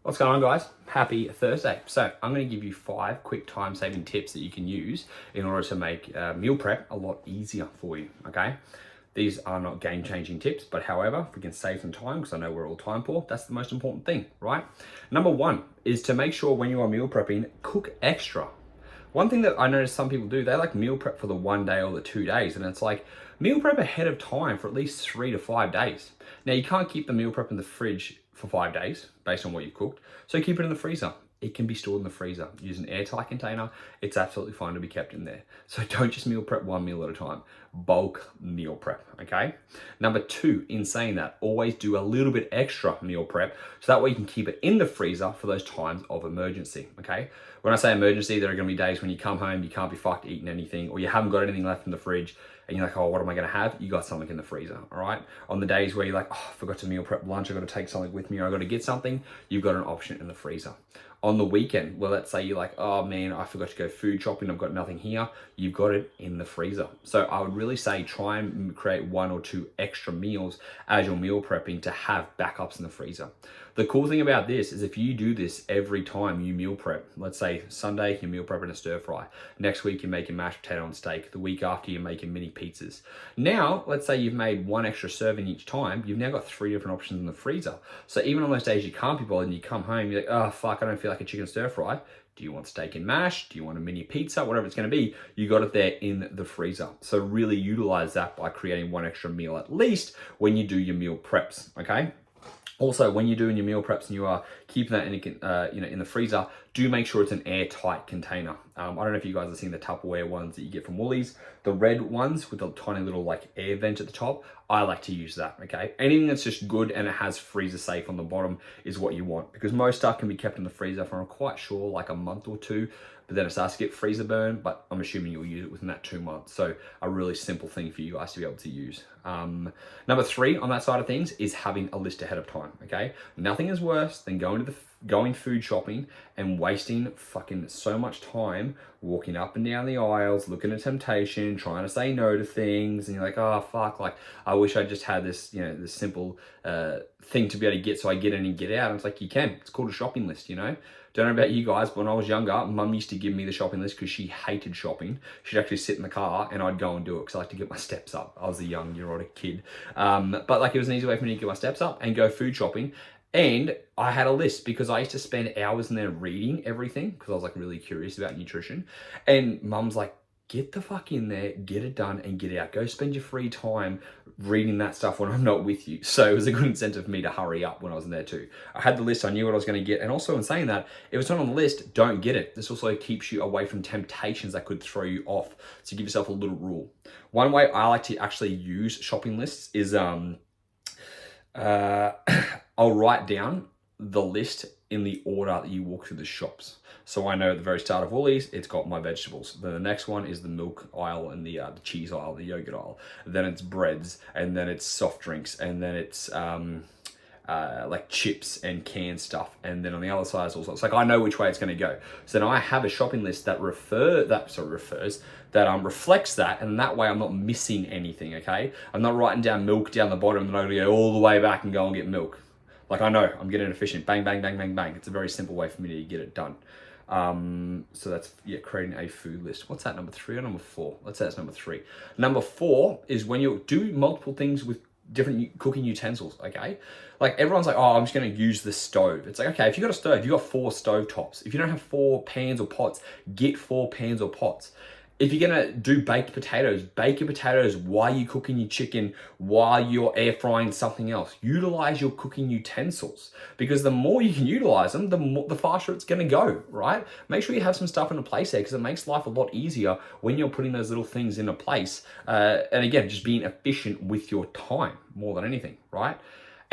What's going on, guys? Happy Thursday. So I'm going to give you 5 quick time-saving tips that you can use in order to make meal prep a lot easier for you, okay? These are not game-changing tips, but however, if we can save some time, because I know we're all time poor, that's the most important thing, right? Number 1 is to make sure when you are meal prepping, cook extra. One thing that I notice some people do, they like meal prep for the 1 day or the 2 days, and it's like meal prep ahead of time for at least 3 to 5 days. Now, you can't keep the meal prep in the fridge for 5 days based on what you cooked, so keep it in the freezer. It can be stored in the freezer. Use an airtight container. It's absolutely fine to be kept in there. So don't just meal prep one meal at a time. Bulk meal prep, okay? Number 2, in saying that, always do a little bit extra meal prep so that way you can keep it in the freezer for those times of emergency, okay? When I say emergency, there are gonna be days when you come home, you can't be fucked eating anything, or you haven't got anything left in the fridge, and you're like, oh, what am I gonna have? You got something in the freezer, all right? On the days where you're like, oh, I forgot to meal prep lunch, I gotta take something with me, or I gotta get something, you've got an option in the freezer. On the weekend, well, let's say you're like, oh man, I forgot to go food shopping, I've got nothing here, you've got it in the freezer. So I would really say try and create 1 or 2 extra meals as you're meal prepping to have backups in the freezer. The cool thing about this is if you do this every time you meal prep, let's say Sunday, you're meal prepping a stir fry. Next week, you're making mashed potato and steak. The week after, you're making mini pizzas. Now, let's say you've made 1 extra serving each time, you've now got 3 different options in the freezer. So even on those days you can't be bothered and you come home, you're like, oh fuck, I don't feel like a chicken stir fry. Do you want steak and mash? Do you want a mini pizza? Whatever it's going to be, you got it there in the freezer. So really utilize that by creating 1 extra meal at least when you do your meal preps, okay? Also, when you're doing your meal preps and you are keeping that in the freezer, do make sure it's an airtight container. I don't know if you guys have seen the Tupperware ones that you get from Woolies, the red ones with the tiny little like air vent at the top. I like to use that, okay? Anything that's just good and it has freezer safe on the bottom is what you want, because most stuff can be kept in the freezer for, I'm quite sure, like a month or 2, but then it starts to get freezer burn, but I'm assuming you'll use it within that 2 months. So a really simple thing for you guys to be able to use. Number 3 on that side of things is having a list ahead of time, okay? Nothing is worse than going food shopping and wasting fucking so much time walking up and down the aisles, looking at temptation, trying to say no to things, and you're like, oh fuck, like I wish I just had this, this simple thing to be able to get, so I get in and get out. And it's like, you can. It's called a shopping list, Don't know about you guys, but when I was younger, mum used to give me the shopping list because she hated shopping. She'd actually sit in the car and I'd go and do it because I like to get my steps up. I was a young neurotic kid. But like it was an easy way for me to get my steps up and go food shopping. And I had a list because I used to spend hours in there reading everything because I was like really curious about nutrition. And mum's like, get the fuck in there, get it done and get out. Go spend your free time reading that stuff when I'm not with you. So it was a good incentive for me to hurry up when I was in there too. I had the list, I knew what I was going to get. And also in saying that, if it's not on the list, don't get it. This also keeps you away from temptations that could throw you off. So give yourself a little rule. One way I like to actually use shopping lists is I'll write down the list in the order that you walk through the shops. So I know at the very start of Woolies, it's got my vegetables. Then the next one is the milk aisle and the cheese aisle, the yogurt aisle. Then it's breads, and then it's soft drinks, and then it's like chips and canned stuff. And then on the other side is also, it's like I know which way it's going to go. So now I have a shopping list that reflects that, and that way I'm not missing anything, okay? I'm not writing down milk down the bottom and I'm going to go all the way back and go and get milk. Like I know, I'm getting efficient. Bang, bang, bang, bang, bang. It's a very simple way for me to get it done. So that's, creating a food list. What's that, number 3 or number 4? Let's say that's number 3. Number 4 is when you do multiple things with different cooking utensils, okay? Like everyone's like, oh, I'm just gonna use the stove. It's like, okay, if you got a stove, you got 4 stove tops. If you don't have 4 pans or pots, get 4 pans or pots. If you're gonna do baked potatoes, bake your potatoes while you're cooking your chicken, while you're air frying something else. Utilize your cooking utensils, because the more you can utilize them, the faster it's gonna go, right? Make sure you have some stuff in a place there, because it makes life a lot easier when you're putting those little things in a place. And again, just being efficient with your time more than anything, right?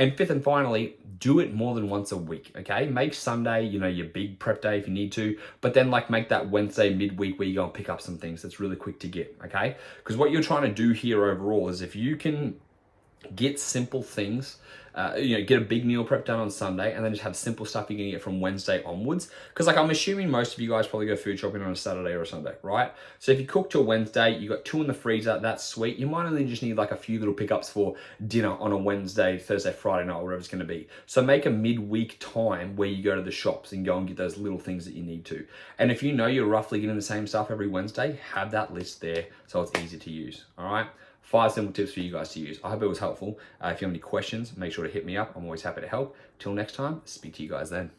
And 5th and finally, do it more than once a week, okay? Make Sunday, your big prep day if you need to, but then like make that Wednesday midweek where you go and pick up some things that's really quick to get, okay? Because what you're trying to do here overall is if you can get simple things get a big meal prep done on Sunday, and then just have simple stuff you can get from Wednesday onwards. Because like I'm assuming most of you guys probably go food shopping on a Saturday or a Sunday, right? So if you cook till Wednesday, you got 2 in the freezer, that's sweet. You might only just need like a few little pickups for dinner on a Wednesday, Thursday, Friday night, whatever it's going to be. So make a midweek time where you go to the shops and go and get those little things that you need to. And if you know you're roughly getting the same stuff every Wednesday, have that list there so it's easy to use. All right. 5 simple tips for you guys to use. I hope it was helpful. If you have any questions, make sure to hit me up. I'm always happy to help. Till next time, speak to you guys then.